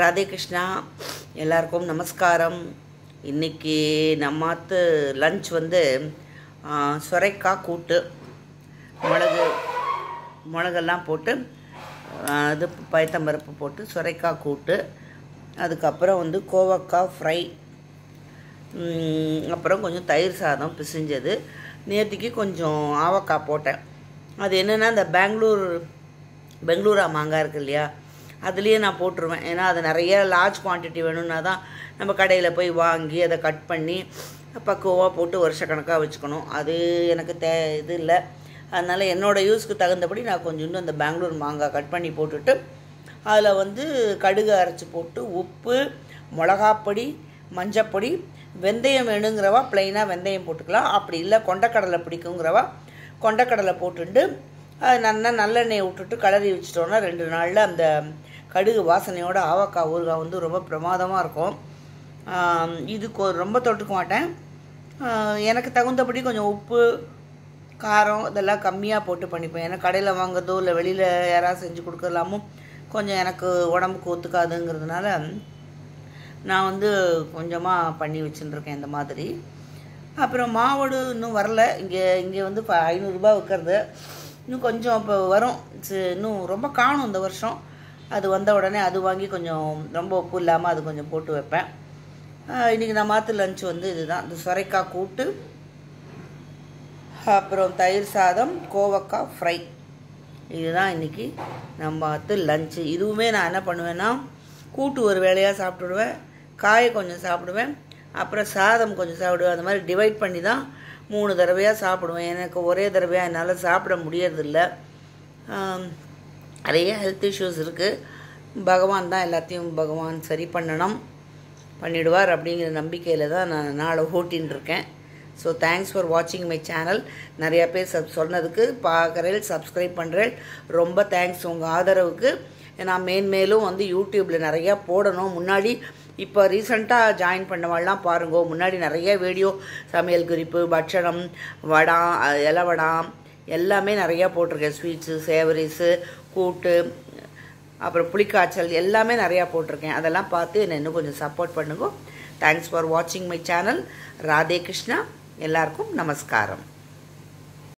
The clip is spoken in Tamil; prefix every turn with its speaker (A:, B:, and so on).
A: ராதே கிருஷ்ணா எல்லாருக்கும் நமஸ்காரம். இன்றைக்கி நம்மாத்து லஞ்ச் வந்து சுரைக்காய் கூட்டு, மிளகெல்லாம் போட்டு இது பயத்தம்பருப்பு போட்டு சுரைக்காய் கூட்டு, அதுக்கப்புறம் வந்து கோவக்காய் ஃப்ரை, அப்புறம் கொஞ்சம் தயிர் சாதம் பிசைஞ்சது. நேற்றுக்கு கொஞ்சம் ஆவக்காய் போட்டேன். அது என்னென்னா இந்த பெங்களூரா மாங்காய் இருக்குது இல்லையா, அதுலேயே நான் போட்டுருவேன். ஏன்னா அது நிறைய லார்ஜ் குவான்டிட்டி வேணும்னா தான் நம்ம கடையில் போய் வாங்கி அதை கட் பண்ணி பக்குவமாக போட்டு வருஷக்கணக்காக வச்சுக்கணும். அது எனக்கு இது இல்லை. அதனால் என்னோடய யூஸ்க்கு தகுந்தபடி நான் கொஞ்சம் இன்னும் அந்த பெங்களூர் மாங்காய் கட் பண்ணி போட்டுட்டு அதில் வந்து கடுகு அரைச்சி போட்டு உப்பு, மிளகாப்பொடி, மஞ்சப்பொடி, வெந்தயம் வேணுங்கிறவா ப்ளைனாக வெந்தயம் போட்டுக்கலாம். அப்படி இல்லை கொண்டக்கடலை பிடிக்குங்கிறவா கொண்டக்கடலை போட்டுட்டு நல்லா நல்லெண்ணெயை விட்டுட்டு கலரி வச்சிட்டோன்னா 2 நாளில் அந்த கடுகு வாசனையோட ஆவக்காய் ஊறுகாய் வந்து ரொம்ப பிரமாதமாக இருக்கும். இதுக்கு ரொம்ப தொட்டுக்க மாட்டேன். எனக்கு தகுந்தபடி கொஞ்சம் உப்பு, காரம் இதெல்லாம் கம்மியாக போட்டு பண்ணிப்பேன். ஏன்னா கடையில் வாங்குறதோ இல்லை வெளியில் யாராவது செஞ்சு கொடுக்கலாமும் கொஞ்சம் எனக்கு உடம்புக்கு ஒத்துக்காதுங்கிறதுனால நான் வந்து கொஞ்சமாக பண்ணி வச்சுட்டுருக்கேன் இந்த மாதிரி. அப்புறம் மாவோடு இன்னும் வரல. இங்கே வந்து 500 ரூபா விற்கிறது. இன்னும் கொஞ்சம் இப்போ வரும். இன்னும் ரொம்ப காணும் இந்த வருஷம். அது வந்த உடனே அது வாங்கி கொஞ்சம் ரொம்ப உப்பு இல்லாமல் அது கொஞ்சம் போட்டு வைப்பேன். இன்றைக்கி நான் மாற்று லஞ்ச் வந்து இதுதான். இந்த சுரைக்காய் கூட்டு, அப்புறம் தயிர் சாதம், கோவக்காய் ஃப்ரை, இதுதான் இன்றைக்கி நம்ம மாற்று லஞ்சு. இதுவுமே நான் என்ன பண்ணுவேன்னா கூட்டு ஒரு வேளையாக சாப்பிட்டுடுவேன், காயை கொஞ்சம் சாப்பிடுவேன், அப்புறம் சாதம் கொஞ்சம் சாப்பிடுவேன். அந்த மாதிரி டிவைட் பண்ணி தான் 3 தடவையாக சாப்பிடுவேன். எனக்கு ஒரே தடவையாக என்னால் சாப்பிட முடியறதில்ல. நிறைய ஹெல்த் இஷ்யூஸ் இருக்குது. பகவான் தான் எல்லாத்தையும் சரி பண்ணிடுவார் அப்படிங்கிற நம்பிக்கையில் தான் நான் நாளை ஓட்டின்னு இருக்கேன். ஸோ தேங்க்ஸ் ஃபார் வாட்சிங் மை சேனல். நிறையா பேர் சொன்னதுக்கு பார்க்குறேன், சப்ஸ்கிரைப் பண்ணுறேன். ரொம்ப தேங்க்ஸ் உங்கள் ஆதரவுக்கு. நான் மேலும் வந்து யூடியூப்பில் நிறையா போடணும். முன்னாடி இப்போ ரீசெண்டாக ஜாயின் பண்ணவாள்லாம் பாருங்கோ, முன்னாடி நிறைய வீடியோ சமையல் குறிப்பு, பட்சணம், வடாம், இலை வடாம் எல்லாமே நிறையா போட்டிருக்கேன். ஸ்வீட்ஸு, சேவரிஸு, கூட்டு, அப்புறம் புளிக்காய்ச்சல் எல்லாமே நிறையா போட்டிருக்கேன். அதெல்லாம் பார்த்து என்னை இன்னும் கொஞ்சம் சப்போர்ட் பண்ணுங்க. தேங்க்ஸ் ஃபார் வாட்சிங் மை சேனல். ராதே கிருஷ்ணா. எல்லாருக்கும் நமஸ்காரம்.